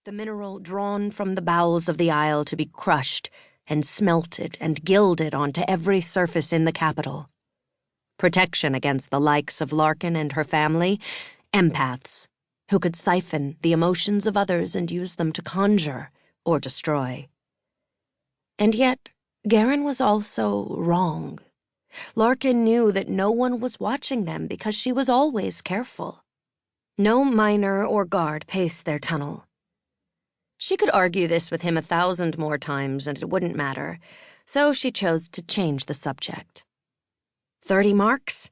the mineral drawn from the bowels of the isle to be crushed and smelted and gilded onto every surface in the capital. Protection against the likes of Larkin and her family, empaths, who could siphon the emotions of others and use them to conjure or destroy. And yet, Garin was also wrong. Larkin knew that no one was watching them because she was always careful. No miner or guard paced their tunnel. She could argue this with him 1,000 more times and it wouldn't matter, so she chose to change the subject. 30 marks?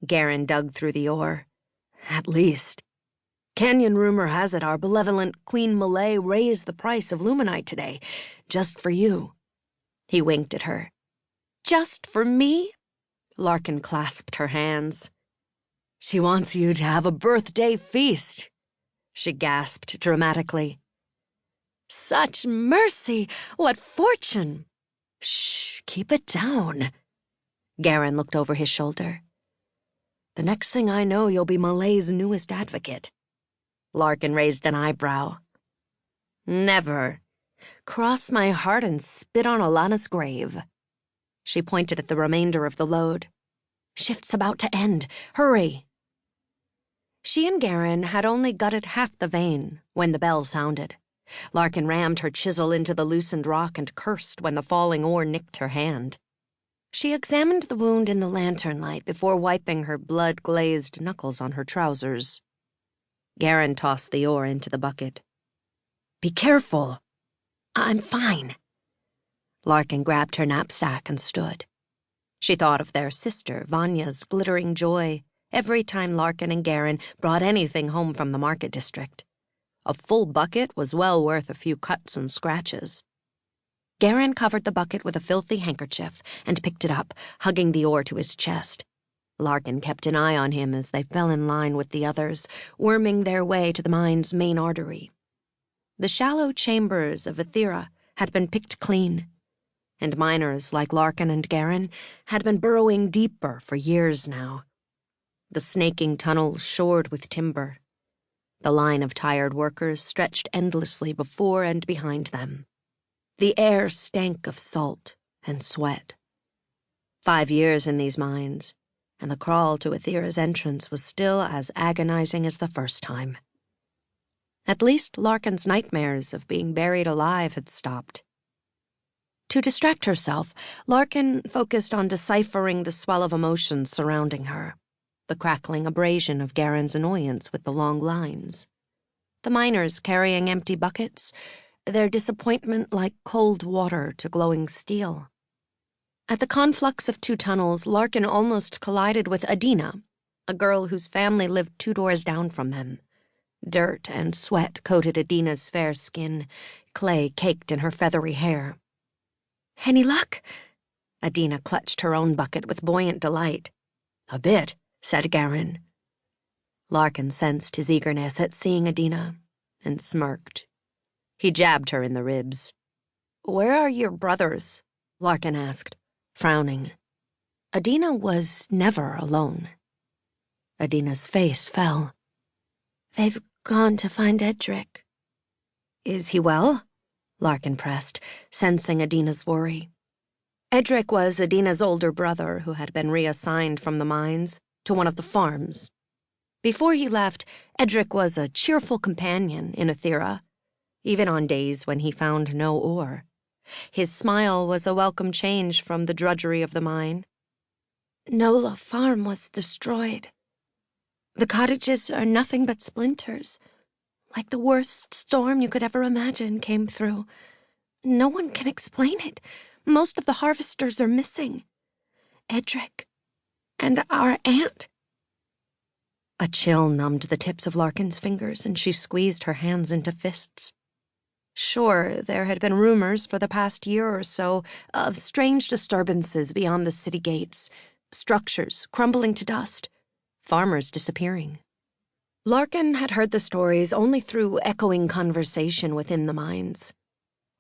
Garin dug through the ore. At least. Canyon rumor has it our benevolent Queen Malay raised the price of luminite today, just for you. He winked at her. Just for me? Larkin clasped her hands. She wants you to have a birthday feast, she gasped dramatically. Such mercy! What fortune! Shh, keep it down. Garin looked over his shoulder. The next thing I know, you'll be Malay's newest advocate. Larkin raised an eyebrow. Never. Cross my heart and spit on Alana's grave. She pointed at the remainder of the load. Shift's about to end. Hurry. She and Garin had only gutted half the vein when the bell sounded. Larkin rammed her chisel into the loosened rock and cursed when the falling ore nicked her hand. She examined the wound in the lantern light before wiping her blood-glazed knuckles on her trousers. Garin tossed the ore into the bucket. Be careful. I'm fine. Larkin grabbed her knapsack and stood. She thought of their sister, Vanya's glittering joy, every time Larkin and Garin brought anything home from the market district. A full bucket was well worth a few cuts and scratches. Garin covered the bucket with a filthy handkerchief and picked it up, hugging the ore to his chest. Larkin kept an eye on him as they fell in line with the others, worming their way to the mine's main artery. The shallow chambers of Ethera had been picked clean, and miners like Larkin and Garin had been burrowing deeper for years now. The snaking tunnels shored with timber. The line of tired workers stretched endlessly before and behind them. The air stank of salt and sweat. 5 years in these mines, and the crawl to Ethera's entrance was still as agonizing as the first time. At least Larkin's nightmares of being buried alive had stopped. To distract herself, Larkin focused on deciphering the swell of emotions surrounding her, the crackling abrasion of Garin's annoyance with the long lines, the miners carrying empty buckets, their disappointment like cold water to glowing steel. At the conflux of 2 tunnels, Larkin almost collided with Adina, a girl whose family lived 2 doors down from them. Dirt and sweat coated Adina's fair skin, clay caked in her feathery hair. Any luck? Adina clutched her own bucket with buoyant delight. A bit, said Garin. Larkin sensed his eagerness at seeing Adina and smirked. He jabbed her in the ribs. Where are your brothers? Larkin asked, frowning. Adina was never alone. Adina's face fell. They've gone to find Edric. Is he well? Larkin pressed, sensing Adina's worry. Edric was Adina's older brother who had been reassigned from the mines to one of the farms. Before he left, Edric was a cheerful companion in Ethera, even on days when he found no ore. His smile was a welcome change from the drudgery of the mine. Nola Farm was destroyed. The cottages are nothing but splinters. Like the worst storm you could ever imagine came through. No one can explain it. Most of the harvesters are missing. Edric and our aunt. A chill numbed the tips of Larkin's fingers, and she squeezed her hands into fists. Sure, there had been rumors for the past year or so of strange disturbances beyond the city gates, structures crumbling to dust, farmers disappearing. Larkin had heard the stories only through echoing conversation within the mines.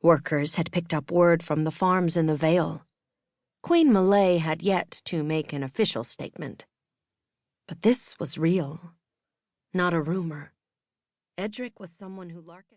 Workers had picked up word from the farms in the Vale. Queen Malay had yet to make an official statement. But this was real, not a rumor. Edric was someone who Larkin...